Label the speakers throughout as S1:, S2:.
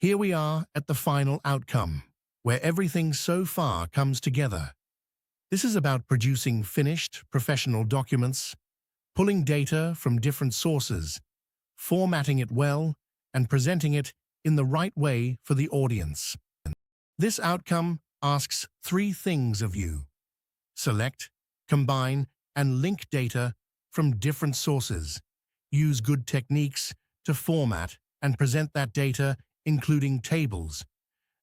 S1: Here we are at the final outcome, where everything so far comes together. This is about producing finished, professional documents, pulling data from different sources, formatting it well, and presenting it in the right way for the audience. This outcome asks three things of you: select, combine, and link data from different sources. Use good techniques to format and present that data, including tables,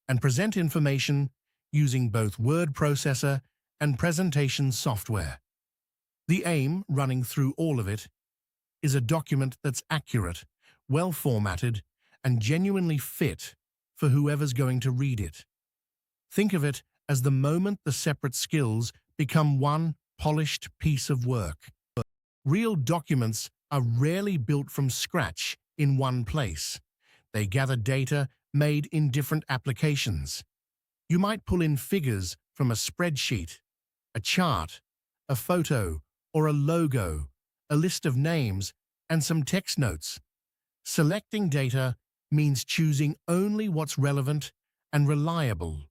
S1: and present information using both word processor and presentation software. The aim, running through all of it, is a document that's accurate, well formatted, and genuinely fit for whoever's going to read it. Think of it as the moment the separate skills become one polished piece of work. Real documents are rarely built from scratch in one place. They gather data made in different applications. You might pull in figures from a spreadsheet, a chart, a photo, or a logo, a list of names, and some text notes. Selecting data means choosing only what's relevant and reliable,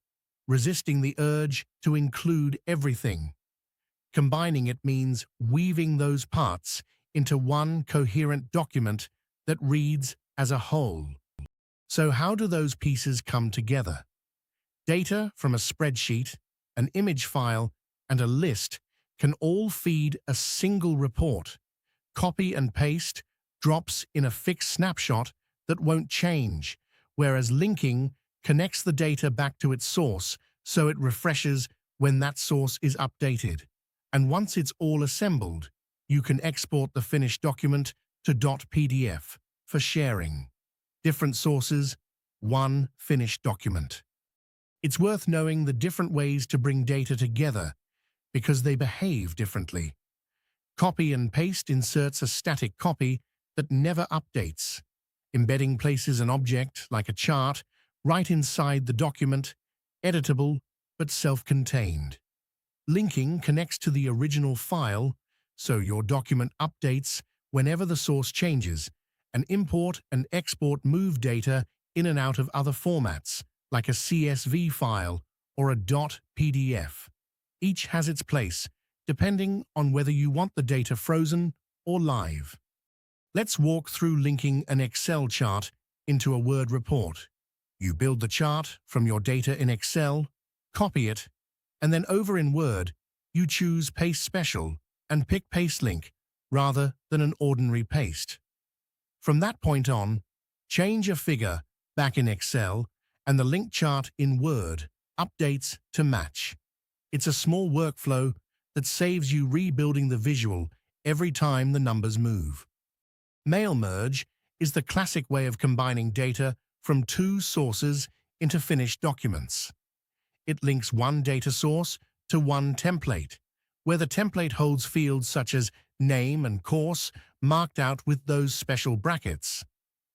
S1: resisting the urge to include everything. Combining it means weaving those parts into one coherent document that reads as a whole. So how do those pieces come together? Data from a spreadsheet, an image file, and a list can all feed a single report. Copy and paste drops in a fixed snapshot that won't change, whereas linking connects the data back to its source so it refreshes when that source is updated. And once it's all assembled, you can export the finished document to .pdf for sharing. Different sources, one finished document. It's worth knowing the different ways to bring data together because they behave differently. Copy and paste inserts a static copy that never updates. Embedding places an object, like a chart, right inside the document, editable but self-contained. Linking connects to the original file, so your document updates whenever the source changes, and import and export move data in and out of other formats, like a CSV file or a .pdf. Each has its place, depending on whether you want the data frozen or live. Let's walk through linking an Excel chart into a Word report. You build the chart from your data in Excel, copy it, and then over in Word, you choose Paste Special and pick Paste Link rather than an ordinary paste. From that point on, change a figure back in Excel and the link chart in Word updates to match. It's a small workflow that saves you rebuilding the visual every time the numbers move. Mail merge is the classic way of combining data from two sources into finished documents. It links one data source to one template, where the template holds fields such as name and course marked out with those special brackets.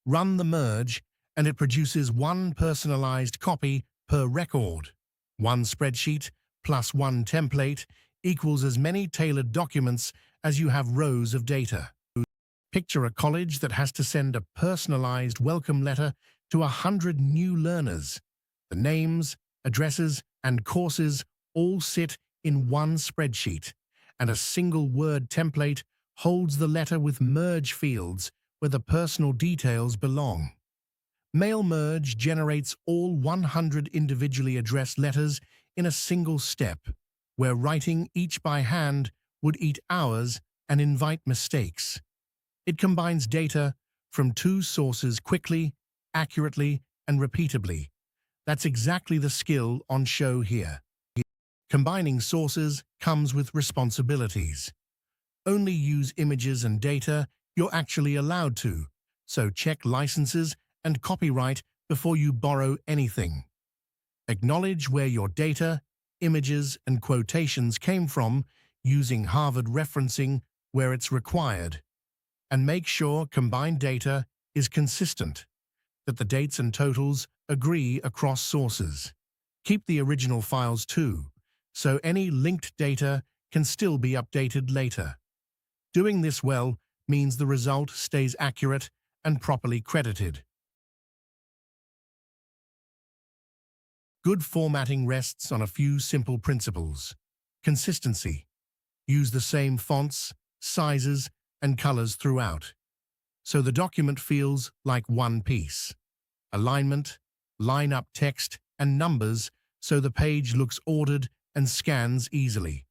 S1: Run the merge, and it produces one personalized copy per record. One spreadsheet plus one template equals as many tailored documents as you have rows of data. Picture a college that has to send a personalized welcome letter to 100 new learners. The names, addresses, and courses all sit in one spreadsheet, and a single Word template holds the letter with merge fields where the personal details belong. Mail merge generates all 100 individually addressed letters in a single step, where writing each by hand would eat hours and invite mistakes. It combines data from two sources quickly, accurately, and repeatably. That's exactly the skill on show here. Combining sources comes with responsibilities. Only use images and data you're actually allowed to, so check licenses and copyright before you borrow anything. Acknowledge where your data, images, and quotations came from using Harvard referencing where it's required. And make sure combined data is consistent, that the dates and totals agree across sources. Keep the original files too, so any linked data can still be updated later. Doing this well means the result stays accurate and properly credited. Good formatting rests on a few simple principles. Consistency. Use the same fonts, sizes, and colors throughout, so the document feels like one piece. Alignment. Line up text and numbers so the page looks ordered and scans easily.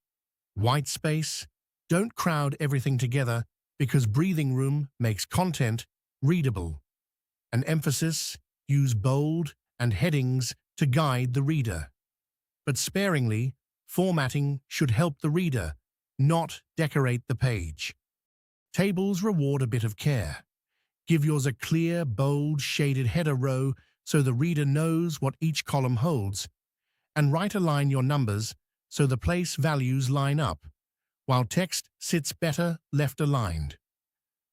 S1: White space. Don't crowd everything together because breathing room makes content readable. An emphasis. Use bold and headings to guide the reader. But sparingly, formatting should help the reader, not decorate the page. Tables reward a bit of care. Give yours a clear, bold, shaded header row so the reader knows what each column holds, and right-align your numbers so the place values line up, while text sits better left-aligned.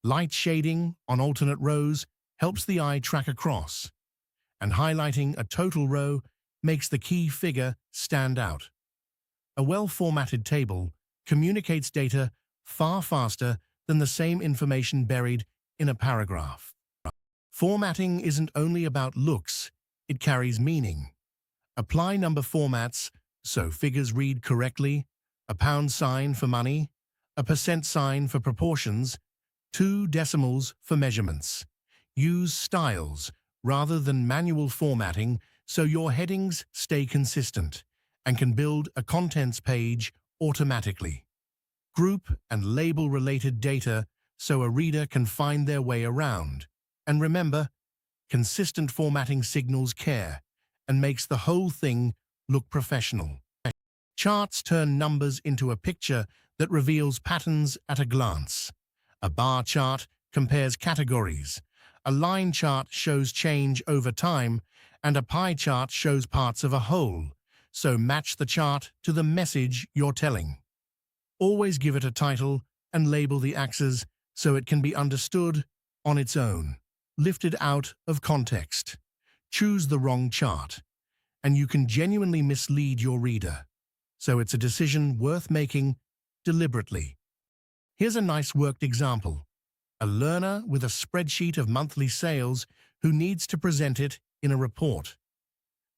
S1: Light shading on alternate rows helps the eye track across, and highlighting a total row makes the key figure stand out. A well-formatted table communicates data far faster than the same information buried in a paragraph. Formatting isn't only about looks, it carries meaning. Apply number formats so figures read correctly, a pound sign for money, a percent sign for proportions, 2 decimals for measurements. Use styles rather than manual formatting so your headings stay consistent and can build a contents page automatically. Group and label related data so a reader can find their way around. And remember, consistent formatting signals care and makes the whole thing look professional. Charts turn numbers into a picture that reveals patterns at a glance. A bar chart compares categories. A line chart shows change over time, and a pie chart shows parts of a whole. So match the chart to the message you're telling. Always give it a title and label the axes so it can be understood on its own. Lifted out of context. Choose the wrong chart, and you can genuinely mislead your reader. So it's a decision worth making deliberately. Here's a nice worked example. A learner with a spreadsheet of monthly sales who needs to present it in a report.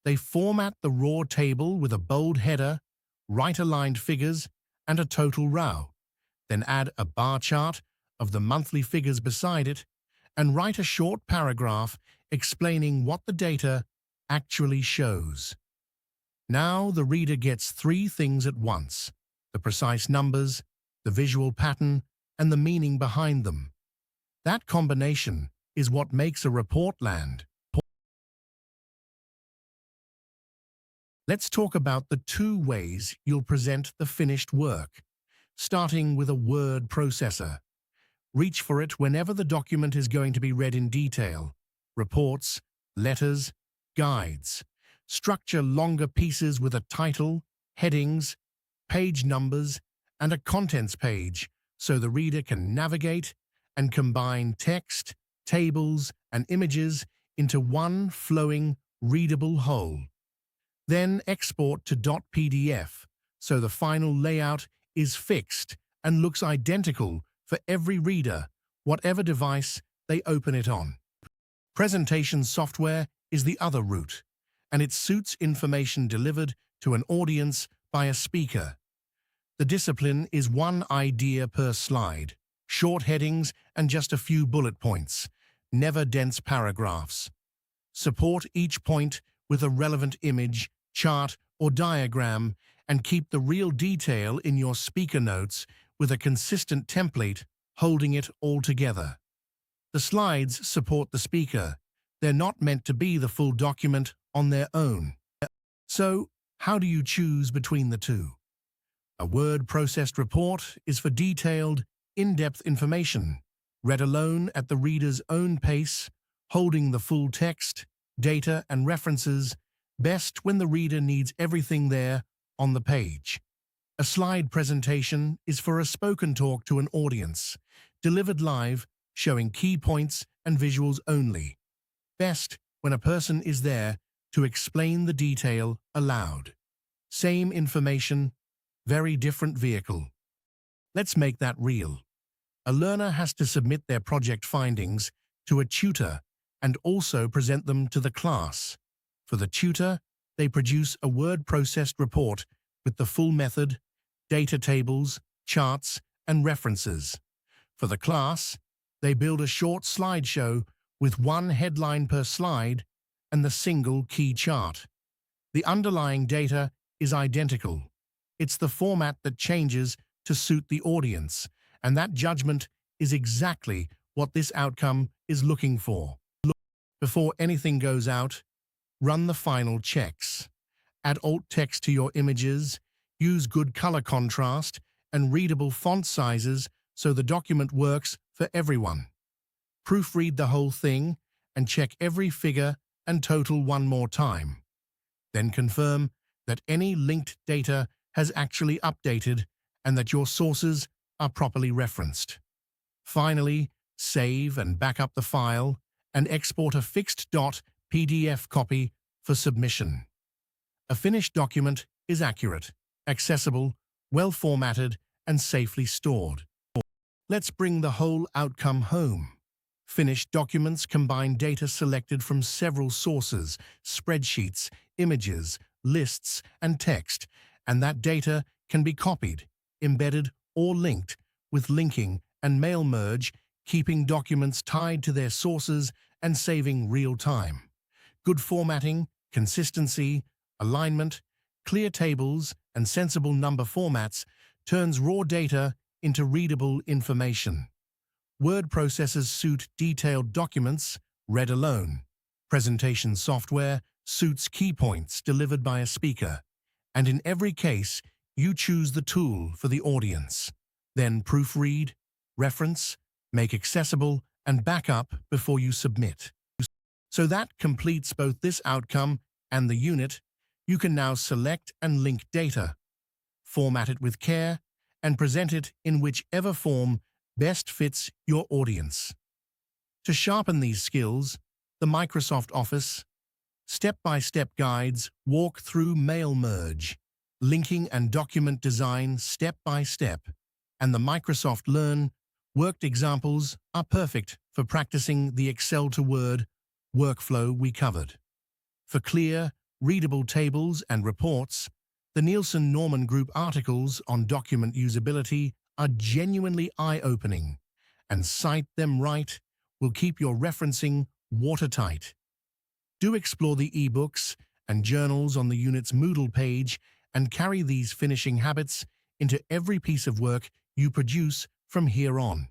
S1: They format the raw table with a bold header, right-aligned figures, and a total row. Then add a bar chart of the monthly figures beside it, and write a short paragraph explaining what the data actually shows. Now the reader gets 3 things at once: the precise numbers, the visual pattern, and the meaning behind them. That combination is what makes a report land. Let's talk about the 2 ways you'll present the finished work, starting with a word processor. Reach for it whenever the document is going to be read in detail. Reports, letters, guides. Structure longer pieces with a title, headings, page numbers, and a contents page so the reader can navigate and combine text, tables, and images into one flowing, readable whole. Then export to .pdf so the final layout is fixed and looks identical for every reader, whatever device they open it on. Presentation software is the other route, and it suits information delivered to an audience by a speaker. The discipline is one idea per slide, short headings and just a few bullet points, never dense paragraphs. Support each point with a relevant image, chart, or diagram, and keep the real detail in your speaker notes with a consistent template holding it all together. The slides support the speaker. They're not meant to be the full document on their own. So, how do you choose between the 2? A word-processed report is for detailed, in-depth information, read alone at the reader's own pace, holding the full text, data, and references, best when the reader needs everything there on the page. A slide presentation is for a spoken talk to an audience, delivered live, showing key points and visuals only. Best when a person is there to explain the detail aloud. Same information, very different vehicle. Let's make that real. A learner has to submit their project findings to a tutor and also present them to the class. For the tutor, they produce a word-processed report with the full method, data tables, charts, and references. For the class, they build a short slideshow with one headline per slide and the single key chart. The underlying data is identical. It's the format that changes to suit the audience, and that judgment is exactly what this outcome is looking for. Before anything goes out, run the final checks. Add alt text to your images, use good color contrast, and readable font sizes so the document works for everyone. Proofread the whole thing and check every figure and total one more time. Then confirm that any linked data has actually updated and that your sources are properly referenced. Finally, save and back up the file and export a fixed .pdf copy for submission. A finished document is accurate, accessible, well-formatted, and safely stored. Let's bring the whole outcome home. Finished documents combine data selected from several sources, spreadsheets, images, lists, and text, and that data can be copied, embedded, or linked with linking and mail merge, keeping documents tied to their sources and saving real time. Good formatting, consistency, alignment, clear tables, and sensible number formats turns raw data into readable information. Word processors suit detailed documents, read alone. Presentation software suits key points delivered by a speaker. And in every case, you choose the tool for the audience. Then proofread, reference, make accessible, and back up before you submit. So that completes both this outcome and the unit. You can now select and link data, format it with care, and present it in whichever form best fits your audience. To sharpen these skills, the Microsoft Office step-by-step guides walk through mail merge, linking and document design step-by-step, and the Microsoft Learn worked examples are perfect for practicing the Excel to Word workflow we covered. For clear, readable tables and reports, the Nielsen-Norman Group articles on document usability are genuinely eye-opening, and Cite Them Right will keep your referencing watertight. Do explore the ebooks and journals on the unit's Moodle page and carry these finishing habits into every piece of work you produce from here on.